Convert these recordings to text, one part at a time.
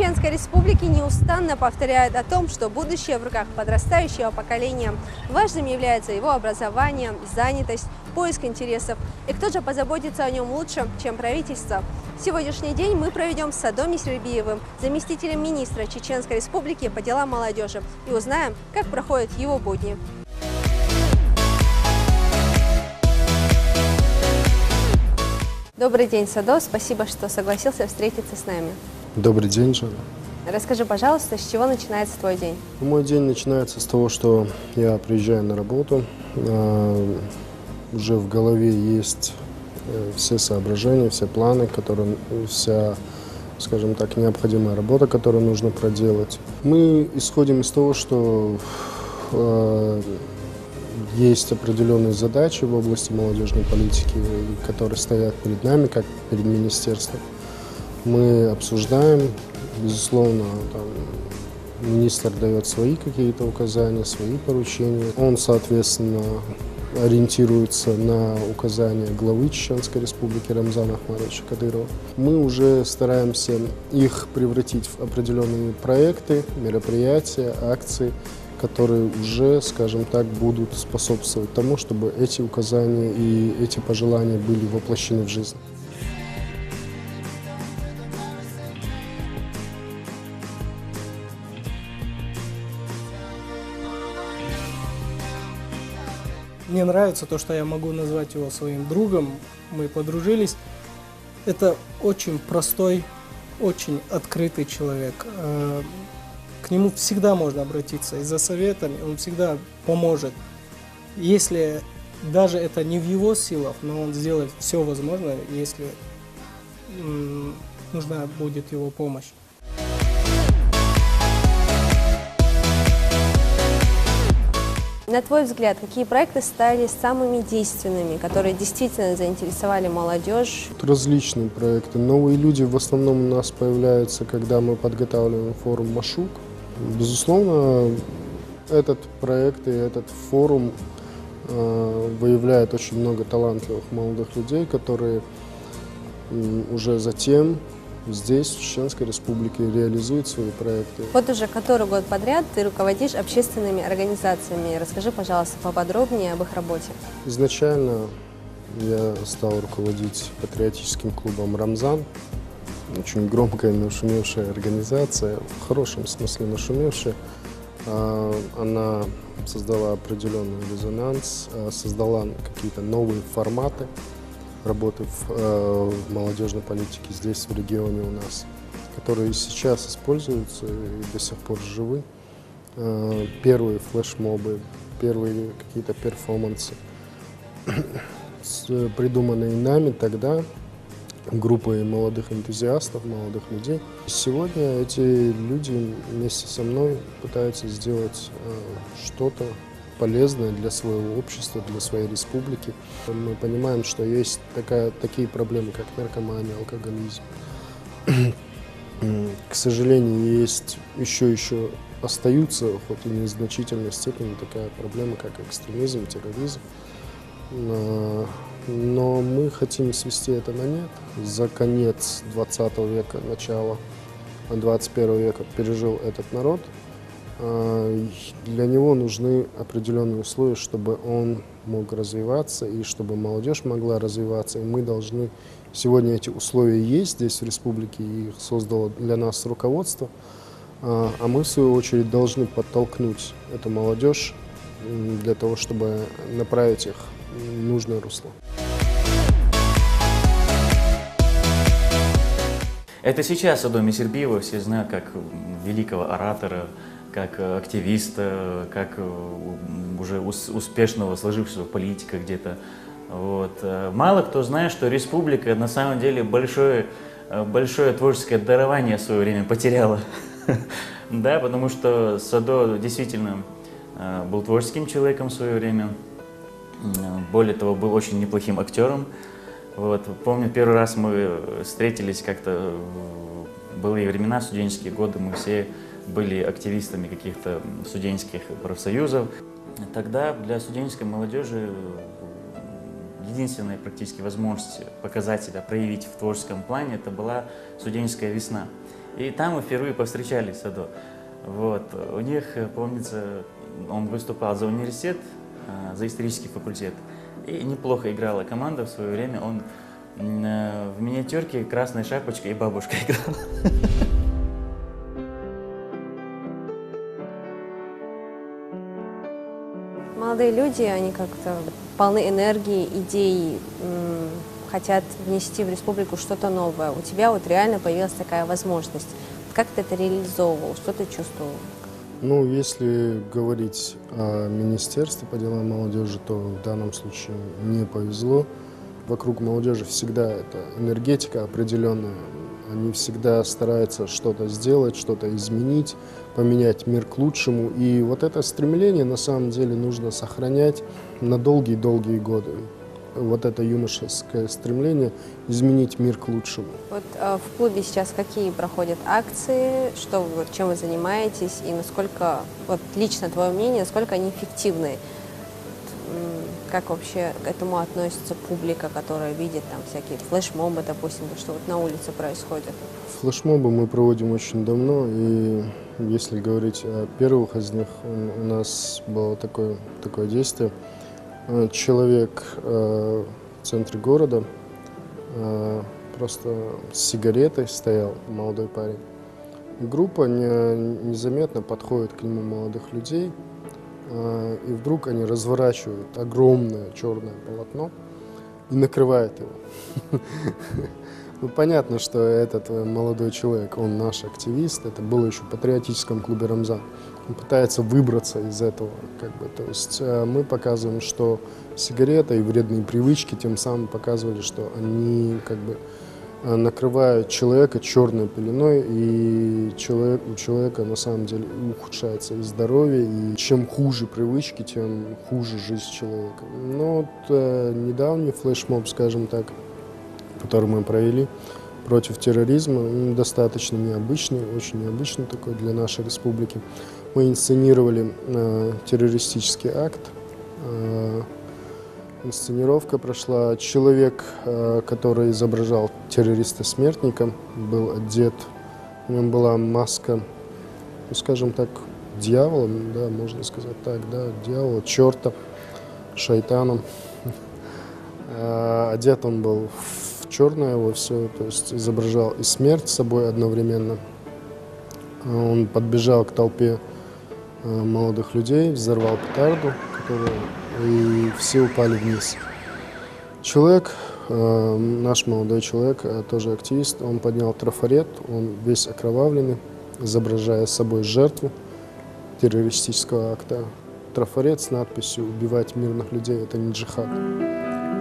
Чеченской Республики неустанно повторяют о том, что будущее в руках подрастающего поколения. Важным является его образование, занятость, поиск интересов. И кто же позаботится о нем лучше, чем правительство? Сегодняшний день мы проведем с Садом Мисирбиевым, заместителем министра Чеченской Республики по делам молодежи, и узнаем, как проходят его будни. Добрый день, Садо. Спасибо, что согласился встретиться с нами. Добрый день, Жанна. Расскажи, пожалуйста, с чего начинается твой день? Мой день начинается с того, что я приезжаю на работу. Уже в голове есть все соображения, все планы, вся, скажем так, необходимая работа, которую нужно проделать. Мы исходим из того, что есть определенные задачи в области молодежной политики, которые стоят перед нами, как перед министерством. Мы обсуждаем, безусловно, министр дает свои какие-то указания, свои поручения. Он, соответственно, ориентируется на указания главы Чеченской Республики Рамзана Ахмадовича Кадырова. Мы уже стараемся их превратить в определенные проекты, мероприятия, акции, которые уже, скажем так, будут способствовать тому, чтобы эти указания и эти пожелания были воплощены в жизнь. Мне нравится то, что я могу назвать его своим другом, мы подружились. Это очень простой, очень открытый человек. К нему всегда можно обратиться и за советами, он всегда поможет. Если даже это не в его силах, но он сделает все возможное, если нужна будет его помощь. На твой взгляд, какие проекты стали самыми действенными, которые действительно заинтересовали молодежь? Различные проекты. Новые люди в основном у нас появляются, когда мы подготавливаем форум «Машук». Безусловно, этот проект и этот форум выявляет очень много талантливых молодых людей, которые уже затем здесь, в Чеченской Республике, реализуют свои проекты. Вот уже который год подряд ты руководишь общественными организациями. Расскажи, пожалуйста, поподробнее об их работе. Изначально я стал руководить патриотическим клубом «Рамзан». Очень громкая, нашумевшая организация, в хорошем смысле нашумевшая. Она создала определенный резонанс, создала какие-то новые форматы работы в молодежной политике здесь, в регионе у нас, которые сейчас используются и до сих пор живы. Первые флешмобы, первые какие-то перформансы, придуманные нами тогда, группой молодых энтузиастов, молодых людей. Сегодня эти люди вместе со мной пытаются сделать что-то полезное для своего общества, для своей республики. Мы понимаем, что есть такие проблемы, как наркомания, алкоголизм. К сожалению, есть еще остаются, хоть и в незначительной степени, такая проблема, как экстремизм, терроризм. Но мы хотим свести это на нет. За конец 20 века, начало 21 века пережил этот народ. Для него нужны определенные условия, чтобы он мог развиваться и чтобы молодежь могла развиваться. И мы должны... Сегодня эти условия есть здесь, в республике, и их создало для нас руководство. А мы, в свою очередь, должны подтолкнуть эту молодежь для того, чтобы направить их в нужное русло. Это сейчас Садо Мисирбиева все знают как великого оратора, как активиста, как уже успешного сложившегося политика где-то. Вот. Мало кто знает, что республика на самом деле большое творческое дарование в свое время потеряла. Да, потому что Садо действительно был творческим человеком в свое время. Более того, был очень неплохим актером. Вот. Помню, первый раз мы встретились как-то в былые времена, студенческие годы, мы все были активистами каких-то студенческих профсоюзов. Тогда для студенческой молодежи единственная практически возможность показать себя, проявить в творческом плане, это была студенческая весна. И там мы впервые повстречались с Садо. Вот. У них, помнится, он выступал за университет, за исторический факультет. И неплохо играла команда в свое время. Он в миниатюрке «Красная шапочка» и «Бабушка» играл. Молодые люди, они как-то полны энергии, идей, хотят внести в республику что-то новое. У тебя вот реально появилась такая возможность. Как ты это реализовывал? Что ты чувствовал? Ну, если говорить о Министерстве по делам молодежи, то в данном случае мне повезло. Вокруг молодежи всегда эта энергетика определенная. Они всегда стараются что-то сделать, что-то изменить, поменять мир к лучшему. И вот это стремление на самом деле нужно сохранять на долгие-долгие годы. Вот это юношеское стремление изменить мир к лучшему. Вот в клубе сейчас какие проходят акции, что вы, чем вы занимаетесь и насколько, вот лично твое мнение, насколько они эффективны? Как вообще к этому относится публика, которая видит там всякие флешмобы, допустим, что вот на улице происходит? Флешмобы мы проводим очень давно, и если говорить о первых из них, у нас было такое действие. Человек в центре города просто с сигаретой стоял, молодой парень. Группа незаметно подходит к нему, молодых людей, и вдруг они разворачивают огромное черное полотно и накрывают его. Ну, понятно, что этот молодой человек, он наш активист, это было еще в патриотическом клубе «Рамзан». Он пытается выбраться из этого, то есть мы показываем, что сигарета и вредные привычки тем самым показывали, что они накрывают человека черной пеленой, и у человека на самом деле ухудшается и здоровье, и чем хуже привычки, тем хуже жизнь человека. Но вот недавний флешмоб, скажем так, который мы провели против терроризма, достаточно необычный, очень необычный такой для нашей республики. Мы инсценировали террористический акт. Инсценировка прошла. Человек, который изображал террориста-смертника, был одет, в нем была маска, ну, скажем так, дьявола, да, можно сказать так, да, дьявола, черта, шайтаном. Одет он был в черное во все, то есть изображал и смерть с собой одновременно. Он подбежал к толпе молодых людей, взорвал петарду, и все упали вниз. Человек, наш молодой человек, тоже активист, он поднял трафарет, он весь окровавленный, изображая собой жертву террористического акта. Трафарет с надписью «Убивать мирных людей – это не джихад».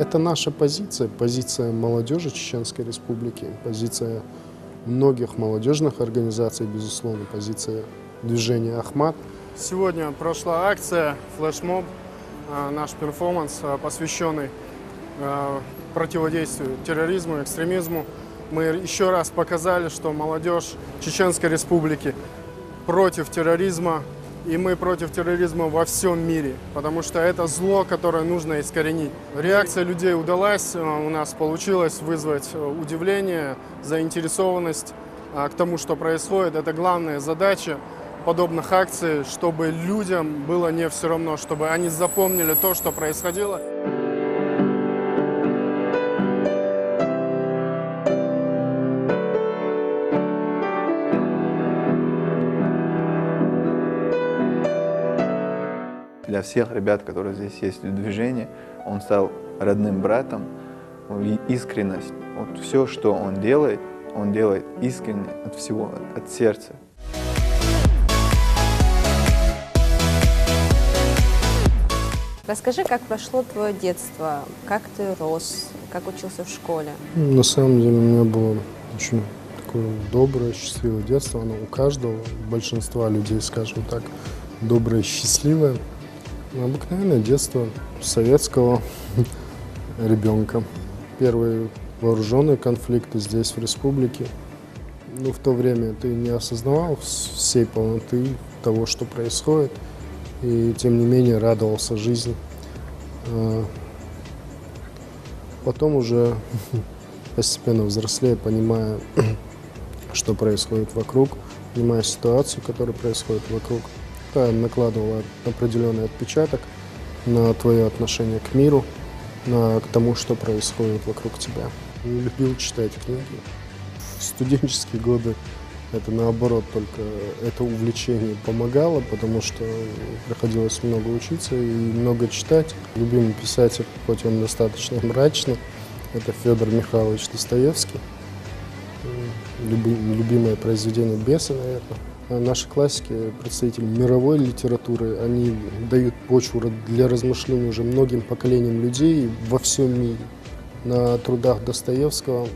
Это наша позиция, позиция молодежи Чеченской Республики, позиция многих молодежных организаций, безусловно, позиция движения «Ахмат». Сегодня прошла акция «Флешмоб», наш перформанс, посвященный противодействию терроризму, экстремизму. Мы еще раз показали, что молодежь Чеченской Республики против терроризма, и мы против терроризма во всем мире, потому что это зло, которое нужно искоренить. Реакция людей удалась, у нас получилось вызвать удивление, заинтересованность к тому, что происходит. Это главная задача подобных акций, чтобы людям было не все равно, чтобы они запомнили то, что происходило. Для всех ребят, которые здесь есть в движении, он стал родным братом. Искренность, вот все, что он делает искренне от всего, от сердца. Расскажи, как прошло твое детство, как ты рос, как учился в школе? На самом деле у меня было очень такое доброе, счастливое детство. Оно у каждого, большинства людей, скажем так, доброе, счастливое. Обыкновенное детство советского ребенка. Первые вооруженные конфликты здесь, в республике. В то время ты не осознавал всей полноты того, что происходит, и тем не менее радовался жизни. Потом уже постепенно взрослея, понимая, что происходит вокруг, понимая ситуацию, которая происходит вокруг. Это накладывало определенный отпечаток на твое отношение к миру, к тому, что происходит вокруг тебя. Любил читать книги. В студенческие годы это наоборот, только это увлечение помогало, потому что приходилось много учиться и много читать. Любимый писатель, хоть он достаточно мрачный, это Федор Михайлович Достоевский. Любимое произведение «Бесы», наверное. Наши классики, представители мировой литературы, они дают почву для размышлений уже многим поколениям людей во всем мире. На трудах Достоевского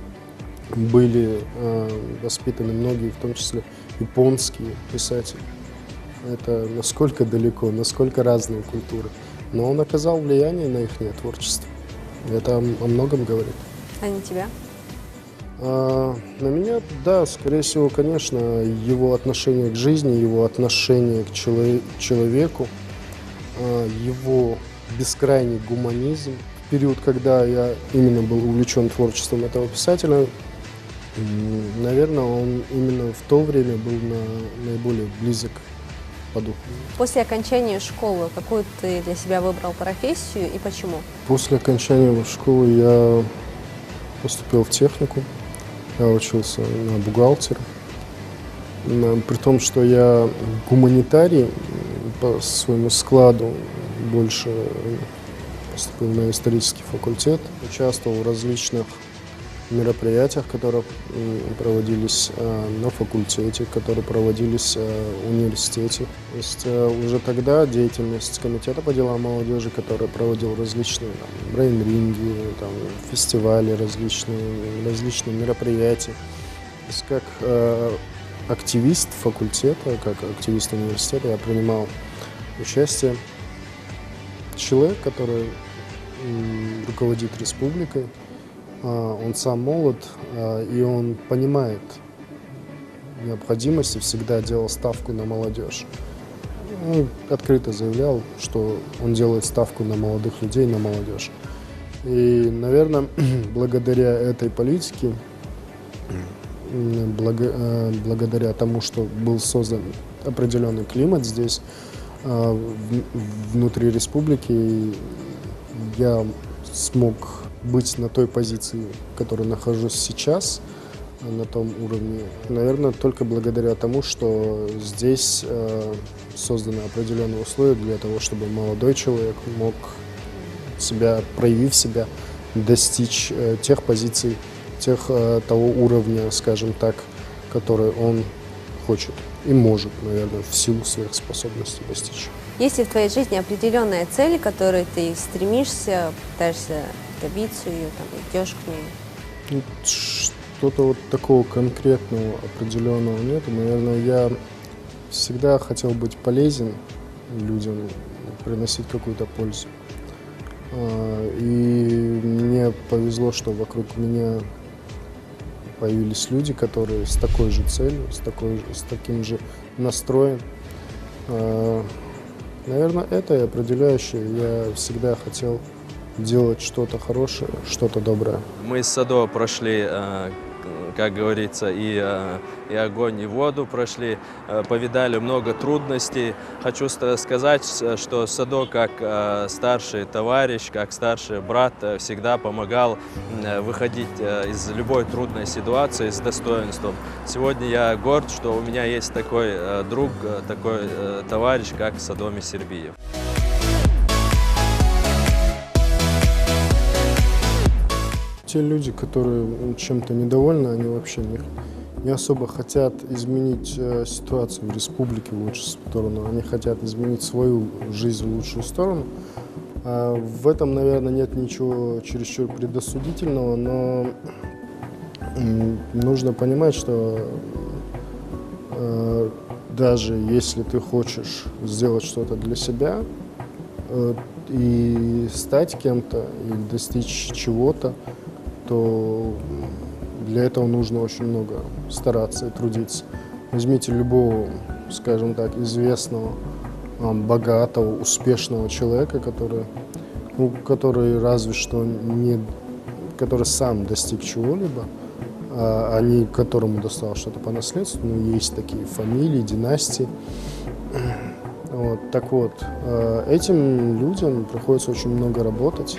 были воспитаны многие, в том числе японские писатели. Это насколько далеко, насколько разные культуры. Но он оказал влияние на их творчество. Это о многом говорит. А не тебя? На меня, да, скорее всего, конечно, его отношение к жизни, его отношение к человеку, его бескрайний гуманизм. В период, когда я именно был увлечен творчеством этого писателя, наверное, он именно в то время был наиболее близок по духу. После окончания школы какую ты для себя выбрал профессию и почему? После окончания школы я поступил в техникум. Я учился на бухгалтера. При том, что я гуманитарий по своему складу, больше поступил на исторический факультет, участвовал в различных мероприятиях, которые проводились на факультете, которые проводились в университете. То есть уже тогда деятельность комитета по делам молодежи, который проводил различные брейн-ринги, фестивали различные мероприятия. То есть как активист факультета, как активист университета я принимал участие. Человек, который руководит республикой, он сам молод, и он понимает необходимость и всегда делал ставку на молодежь. Он открыто заявлял, что он делает ставку на молодых людей, на молодежь. И, наверное, благодаря этой политике, благодаря тому, что был создан определенный климат здесь, внутри республики, я смог быть на той позиции, в которой нахожусь сейчас, на том уровне, наверное, только благодаря тому, что здесь созданы определенные условия для того, чтобы молодой человек мог себя, проявив себя, достичь тех позиций, того уровня, скажем так, который он хочет и может, наверное, в силу своих способностей достичь. Есть ли в твоей жизни определенная цель, к которой ты стремишься, пытаешься добиться ее, идешь к ней? Что-то вот такого конкретного, определенного нет. Наверное, я всегда хотел быть полезен людям, приносить какую-то пользу. И мне повезло, что вокруг меня появились люди, которые с такой же целью, с таким же настроем. Наверное, это и определяющее. Я всегда хотел делать что-то хорошее, что-то доброе. Мы с САДО прошли, как говорится, и огонь, и воду прошли, повидали много трудностей. Хочу сказать, что САДО как старший товарищ, как старший брат всегда помогал выходить из любой трудной ситуации с достоинством. Сегодня я горд, что у меня есть такой друг, такой товарищ, как САДО Месербиев. Те люди, которые чем-то недовольны, они вообще не особо хотят изменить ситуацию в республике в лучшую сторону. Они хотят изменить свою жизнь в лучшую сторону. В этом, наверное, нет ничего чересчур предосудительного, но нужно понимать, что даже если ты хочешь сделать что-то для себя и стать кем-то, и достичь чего-то, то для этого нужно очень много стараться и трудиться. Возьмите любого, скажем так, известного, богатого, успешного человека, который разве что который сам достиг чего-либо, они, которому досталось что-то по наследству, ну, есть такие фамилии, династии. Вот, так вот, этим людям приходится очень много работать,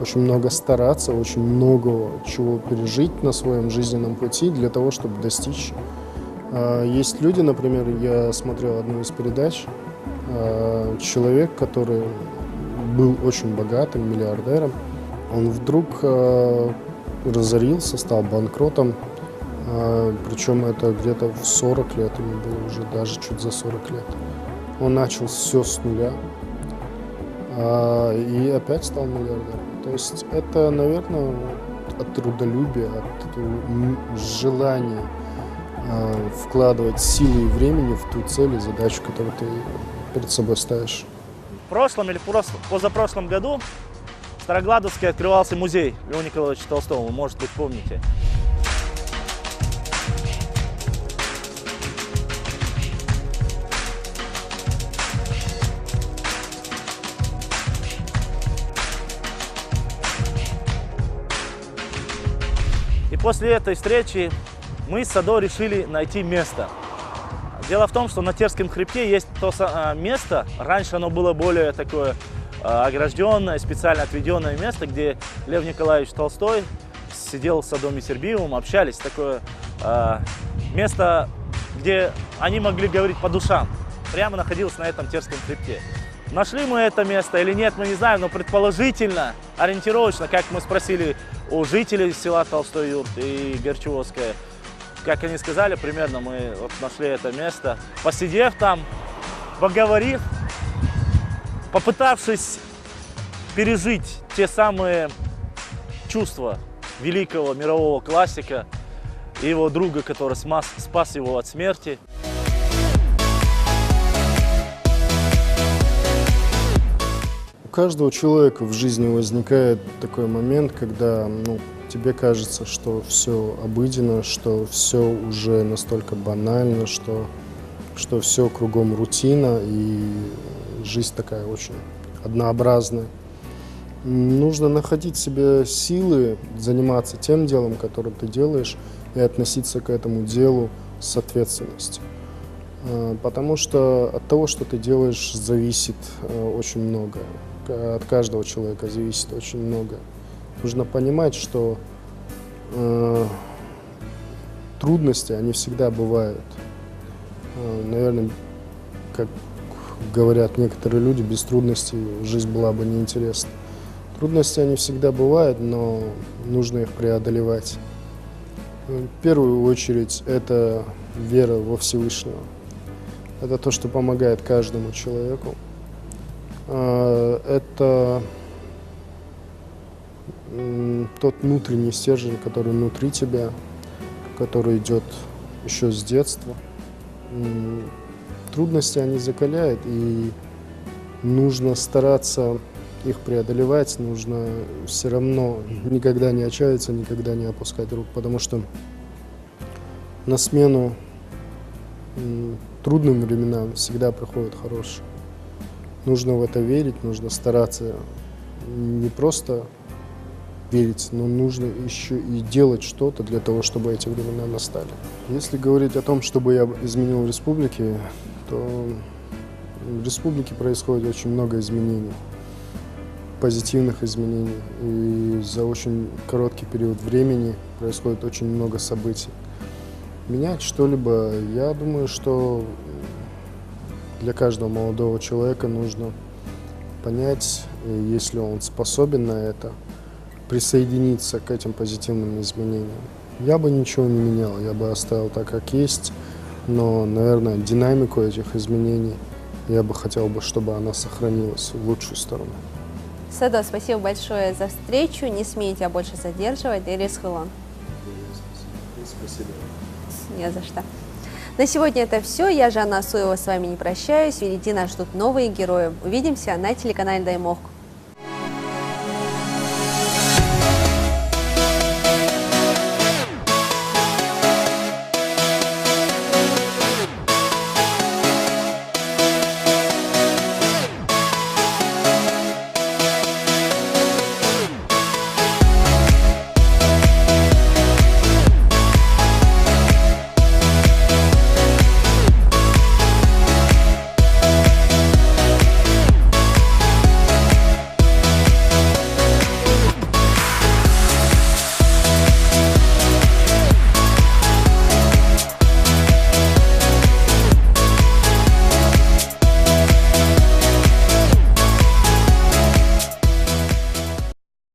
очень много стараться, очень много чего пережить на своем жизненном пути для того, чтобы достичь. Есть люди, например, я смотрел одну из передач, человек, который был очень богатым, миллиардером, он вдруг разорился, стал банкротом, причем это где-то в 40 лет, ему было уже даже чуть за 40 лет. Он начал все с нуля и опять стал миллиардером. То есть это, наверное, от трудолюбия, от желания вкладывать силы и времени в ту цель и задачу, которую ты перед собой ставишь. В прошлом или позапрошлом году в Старогладовске открывался музей Льва Николаевича Толстого, вы, может быть, помните. И после этой встречи мы с Садо решили найти место. Дело в том, что на Терском хребте есть то место, раньше оно было более такое огражденное, специально отведенное место, где Лев Николаевич Толстой сидел с Садом Месербиевым, общались. Такое место, где они могли говорить по душам. Прямо находилось на этом Терском хребте. Нашли мы это место или нет, мы не знаем, но предположительно, ориентировочно, как мы спросили у жителей села Толстой Юрт и Горчевское, как они сказали, примерно мы вот нашли это место, посидев там, поговорив, попытавшись пережить те самые чувства великого мирового классика и его друга, который спас его от смерти. У каждого человека в жизни возникает такой момент, когда тебе кажется, что все обыденно, что все уже настолько банально, что все кругом рутина и жизнь такая очень однообразная. Нужно находить в себе силы заниматься тем делом, которое ты делаешь, и относиться к этому делу с ответственностью. Потому что от того, что ты делаешь, зависит очень много. От каждого человека зависит очень много. Нужно понимать, что трудности, они всегда бывают. Наверное, как говорят некоторые люди, без трудностей жизнь была бы неинтересна. Трудности, они всегда бывают, но нужно их преодолевать. В первую очередь, это вера во Всевышнего. Это то, что помогает каждому человеку. Это тот внутренний стержень, который внутри тебя, который идет еще с детства. Трудности, они закаляют, и нужно стараться их преодолевать, нужно все равно никогда не отчаяться, никогда не опускать рук, потому что на смену трудным временам всегда приходят хорошие. Нужно в это верить, нужно стараться не просто верить, но нужно еще и делать что-то для того, чтобы эти времена настали. Если говорить о том, чтобы я изменил в республике, то в республике происходит очень много изменений, позитивных изменений. И за очень короткий период времени происходит очень много событий. Менять что-либо, я думаю, что для каждого молодого человека нужно понять, если он способен на это, присоединиться к этим позитивным изменениям. Я бы ничего не менял, я бы оставил так, как есть, но, наверное, динамику этих изменений я бы хотел, чтобы она сохранилась в лучшую сторону. Садо, спасибо большое за встречу, не смею тебя больше задерживать, Ирис Хылон. Спасибо. Не за что. На сегодня это все. Я, Жанна Асуева, с вами не прощаюсь. Впереди нас ждут новые герои. Увидимся на телеканале Даймок.